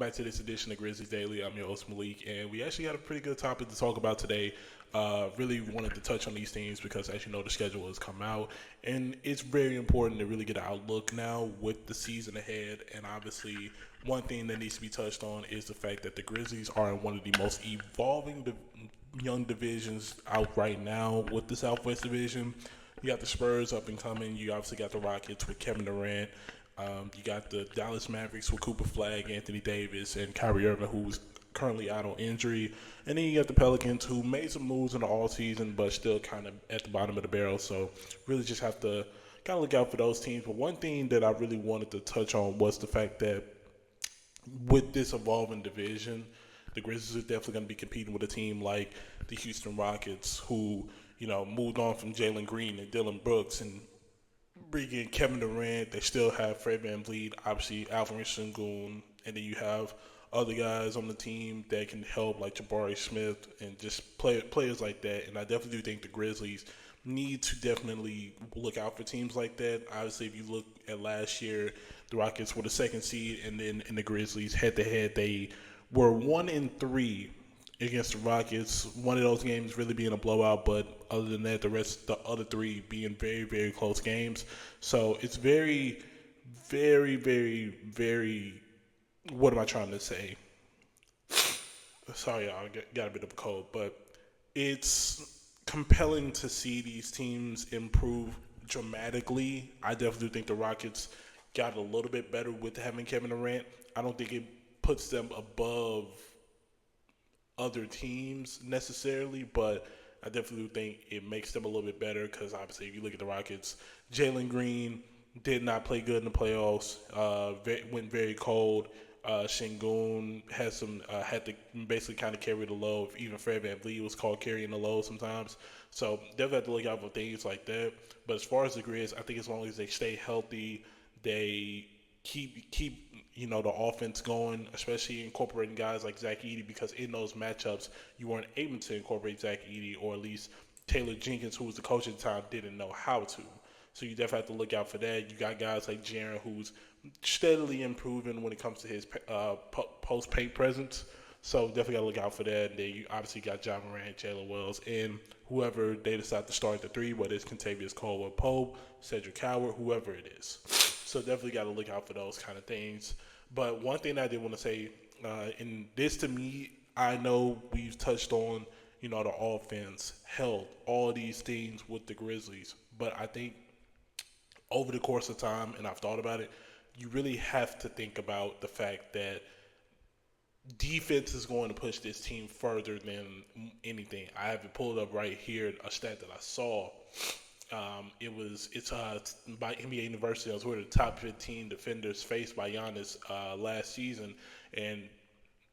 back to this edition of Grizzlies Daily. I'm your host Malik, and we actually got a pretty good topic to talk about today. Really wanted to touch on these things because, as you know, the schedule has come out, and it's very important to really get an outlook now with the season ahead. And obviously, one thing that needs to be touched on is the fact that the Grizzlies are in one of the most evolving young divisions out right now with the Southwest Division. You got the Spurs up and coming. You obviously got the Rockets with Kevin Durant. You got the Dallas Mavericks with Cooper Flag, Anthony Davis, and Kyrie Irving, who's currently out on injury. And then you got the Pelicans, who made some moves in the all-season, but still kind of at the bottom of the barrel. So really just have to kind of look out for those teams. But one thing that I really wanted to touch on was the fact that with this evolving division, the Grizzlies are definitely going to be competing with a team like the Houston Rockets, who, moved on from Jalen Green and Dylan Brooks and bring in Kevin Durant. They still have Fred VanVleet, obviously Alvin Sengun, and then you have other guys on the team that can help, like Jabari Smith and just players like that. And I definitely do think the Grizzlies need to definitely look out for teams like that. Obviously, if you look at last year, the Rockets were the second seed, and then in the Grizzlies head-to-head, they were 1-3 against the Rockets. One of those games really being a blowout, but other than that, the other three being very, very close games. So it's very, very, very, very, what am I trying to say? Sorry, y'all, got a bit of a cold, but it's compelling to see these teams improve dramatically. I definitely think the Rockets got a little bit better with having Kevin Durant. I don't think it puts them above other teams necessarily, but I definitely think it makes them a little bit better because obviously if you look at the Rockets, Jalen Green did not play good in the playoffs, went very cold. Sengun had to basically kind of carry the load. Even Fred VanVleet was called carrying the load sometimes. So definitely have to look out for things like that. But as far as the Grizz, I think as long as they stay healthy, they keep the offense going, especially incorporating guys like Zach Edey, because in those matchups you weren't able to incorporate Zach Edey, or at least Taylor Jenkins, who was the coach at the time, didn't know how to. So you definitely have to look out for that. You got guys like Jaren, who's steadily improving when it comes to his post-paint presence. So definitely got to look out for that. And then you obviously got John Morant, Jalen Wells, and whoever they decide to start at the three, whether it's Kentavious Caldwell-Pope, Cedric Howard, whoever it is. So definitely got to look out for those kind of things. But one thing I did want to say, and this to me, I know we've touched on, the offense held all these things with the Grizzlies. But I think over the course of time, and I've thought about it, you really have to think about the fact that defense is going to push this team further than anything. I have it pulled up right here, a stat that I saw. It's by NBA University. I was one of the top 15 defenders faced by Giannis last season, and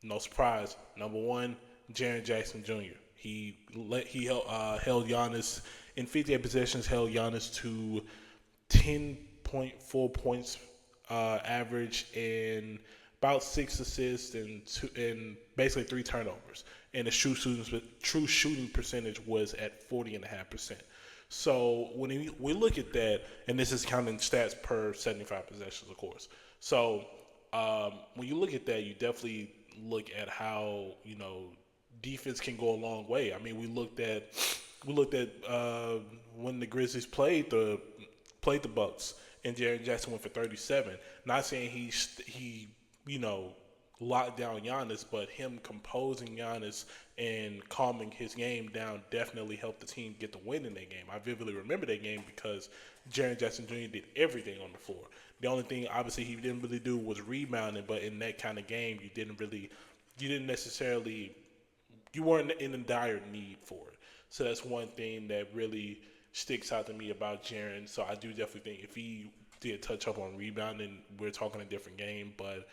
no surprise, number one, Jaren Jackson Jr. He held Giannis in 58 possessions, held Giannis to 10.4 points average and about 6 assists and basically 3 turnovers. And the true shooting percentage was at 40.5%. So when we look at that, and this is counting stats per 75 possessions, of course. So when you look at that, you definitely look at how defense can go a long way. I mean, we looked at when the Grizzlies played the Bucks, and Jaren Jackson went for 37. Not saying he locked down Giannis, but him composing Giannis and calming his game down definitely helped the team get the win in that game. I vividly remember that game because Jaren Jackson Jr. did everything on the floor. The only thing, obviously, he didn't really do was rebounding, but in that kind of game, you weren't in a dire need for it. So that's one thing that really sticks out to me about Jaren. So I do definitely think if he did touch up on rebounding, we're talking a different game. But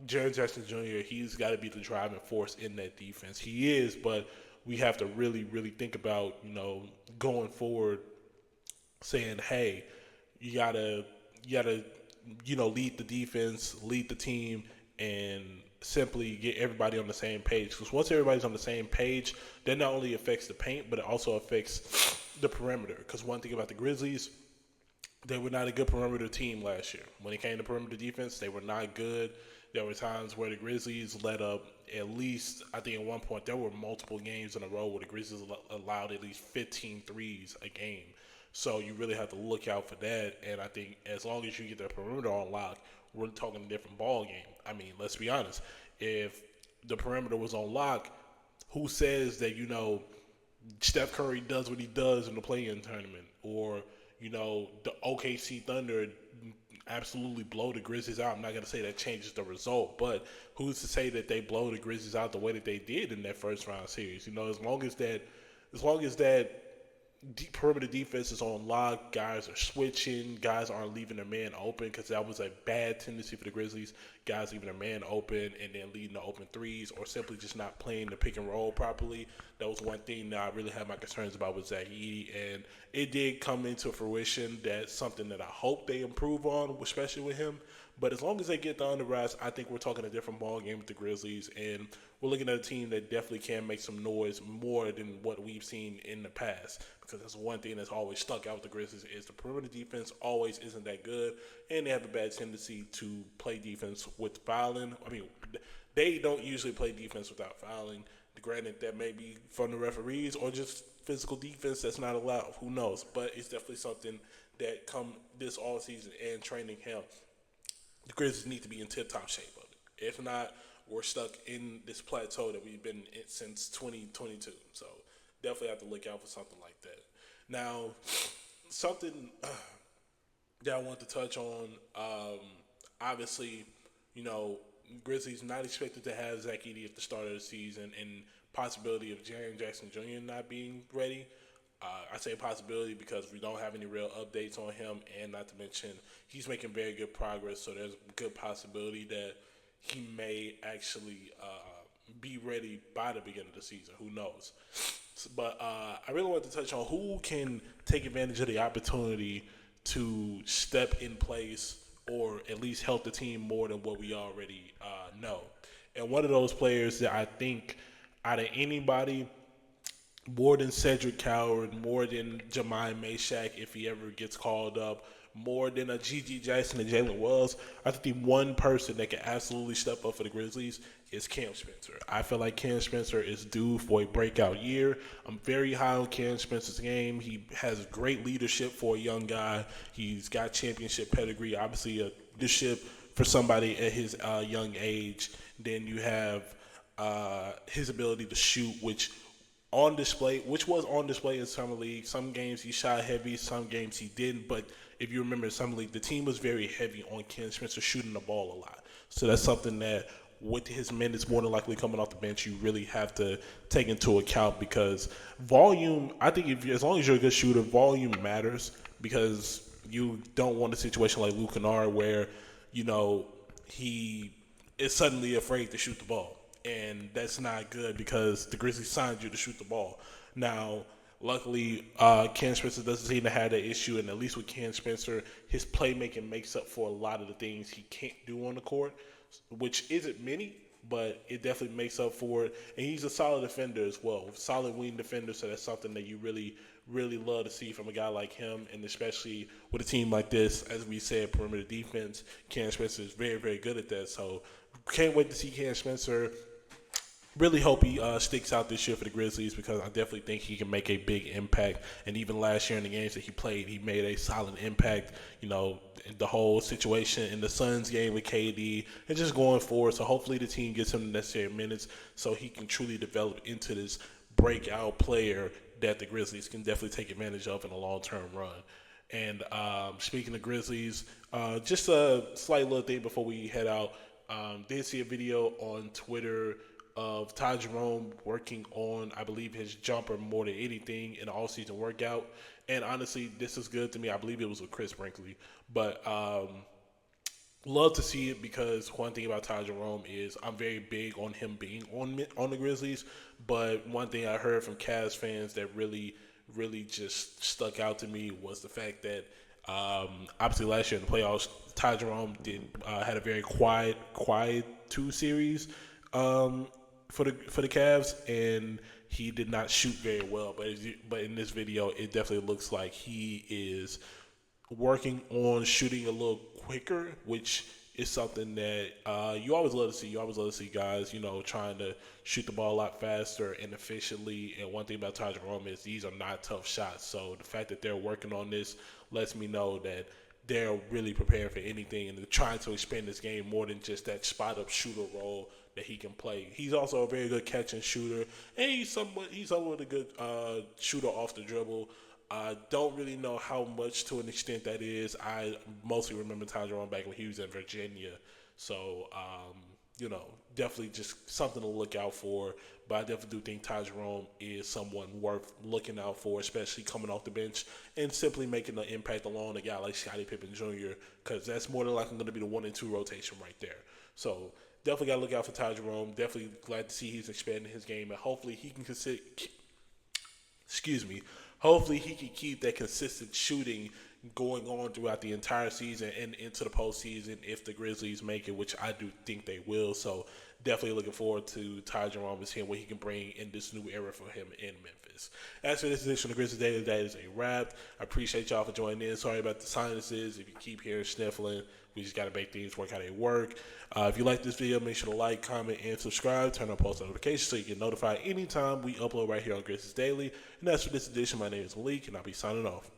Jaren Jackson Jr., he's got to be the driving force in that defense. He is, but we have to really, really think about, going forward, saying, hey, you gotta, lead the defense, lead the team, and simply get everybody on the same page. Because once everybody's on the same page, that not only affects the paint, but it also affects the perimeter. Because one thing about the Grizzlies, they were not a good perimeter team last year. When it came to perimeter defense, they were not good. There were times where the Grizzlies let up at least, I think at one point, there were multiple games in a row where the Grizzlies allowed at least 15 threes a game. So you really have to look out for that. And I think as long as you get the perimeter on lock, we're talking a different ball game. I mean, let's be honest. If the perimeter was on lock, who says that, Steph Curry does what he does in the play-in tournament, or the OKC Thunder absolutely blow the Grizzlies out? I'm not gonna say that changes the result, but who's to say that they blow the Grizzlies out the way that they did in that first round series? As long as that perimeter defense is on lock, guys are switching, guys aren't leaving their man open, because that was a bad tendency for the Grizzlies. Guys leaving their man open and then leading to open threes, or simply just not playing the pick and roll properly. That was one thing that I really had my concerns about with Zach Edey, and it did come into fruition. That's something that I hope they improve on, especially with him. But as long as they get the underrise, I think we're talking a different ball game with the Grizzlies, and we're looking at a team that definitely can make some noise more than what we've seen in the past. Because that's one thing that's always stuck out with the Grizzlies is the perimeter defense always isn't that good, and they have a bad tendency to play defense with fouling. I mean, they don't usually play defense without fouling. Granted, that may be from the referees or just physical defense that's not allowed. Who knows? But it's definitely something that come this all season and training camp, the Grizzlies need to be in tip-top shape of it. If not, we're stuck in this plateau that we've been in since 2022. So definitely have to look out for something like that. Now, something that I want to touch on, obviously, Grizzlies not expected to have Zach Edey at the start of the season, and possibility of Jaren Jackson Jr. not being ready. I say possibility because we don't have any real updates on him, and not to mention he's making very good progress, so there's a good possibility that he may actually be ready by the beginning of the season. Who knows? But I really want to touch on who can take advantage of the opportunity to step in place or at least help the team more than what we already know. And one of those players that I think out of anybody, more than Cedric Coward, more than Jemai Meshack if he ever gets called up, more than a G.G. Jackson and Jalen Wells, I think the one person that can absolutely step up for the Grizzlies is Cam Spencer. I feel like Cam Spencer is due for a breakout year. I'm very high on Cam Spencer's game. He has great leadership for a young guy. He's got championship pedigree, obviously a leadership for somebody at his young age. Then you have his ability to shoot, which was on display in Summer League. Some games he shot heavy, some games he didn't. But if you remember in Summer League, the team was very heavy on Ken Spencer shooting the ball a lot. So that's something that with his minutes more than likely coming off the bench, you really have to take into account, because volume, I think as long as you're a good shooter, volume matters, because you don't want a situation like Luke Kennard where, he is suddenly afraid to shoot the ball. And that's not good because the Grizzlies signed you to shoot the ball. Now, luckily, Ken Spencer doesn't seem to have that issue, and at least with Ken Spencer, his playmaking makes up for a lot of the things he can't do on the court, which isn't many, but it definitely makes up for it. And he's a solid defender as well, solid wing defender, so that's something that you really, really love to see from a guy like him, and especially with a team like this, as we said, perimeter defense, Ken Spencer is very, very good at that. So can't wait to see Ken Spencer. Really hope he sticks out this year for the Grizzlies, because I definitely think he can make a big impact. And even last year in the games that he played, he made a solid impact, the whole situation in the Suns game with KD and just going forward. So hopefully the team gets him the necessary minutes so he can truly develop into this breakout player that the Grizzlies can definitely take advantage of in a long-term run. And speaking of Grizzlies, just a slight little thing before we head out. Did see a video on Twitter of Ty Jerome working on, I believe, his jumper more than anything in the all-season workout. And honestly, this is good to me. I believe it was with Chris Brinkley. But love to see it, because one thing about Ty Jerome is I'm very big on him being on the Grizzlies. But one thing I heard from Cavs fans that really, really just stuck out to me was the fact that obviously last year in the playoffs, Ty Jerome had a very quiet 2 series for the Cavs, and he did not shoot very well. But in this video, it definitely looks like he is working on shooting a little quicker, which is something that you always love to see. You always love to see guys, trying to shoot the ball a lot faster and efficiently. And one thing about Ty Jerome is these are not tough shots. So the fact that they're working on this lets me know that they're really prepared for anything and they're trying to expand this game more than just that spot-up shooter role that he can play. He's also a very good catch and shooter, and he's somewhat a good shooter off the dribble. I don't really know how much to an extent that is. I mostly remember Ty Jerome back when he was in Virginia. So, definitely just something to look out for. But I definitely do think Ty Jerome is someone worth looking out for, especially coming off the bench and simply making an impact along a guy like Scottie Pippen Jr., because that's more than likely going to be the 1 and 2 rotation right there. So definitely got to look out for Ty Jerome. Definitely glad to see he's expanding his game, and hopefully he can hopefully he can keep that consistent shooting going on throughout the entire season and into the postseason if the Grizzlies make it, which I do think they will. So definitely looking forward to Ty Jerome and seeing what he can bring in this new era for him in Memphis. As for this edition of Grizzlies Daily, that is a wrap. I appreciate y'all for joining in. Sorry about the sinuses. If you keep hearing sniffling, we just got to make things work how they work. If you like this video, make sure to like, comment, and subscribe. Turn on post notifications so you get notified anytime we upload right here on Grizzlies Daily. And that's for this edition. My name is Melek, and I'll be signing off.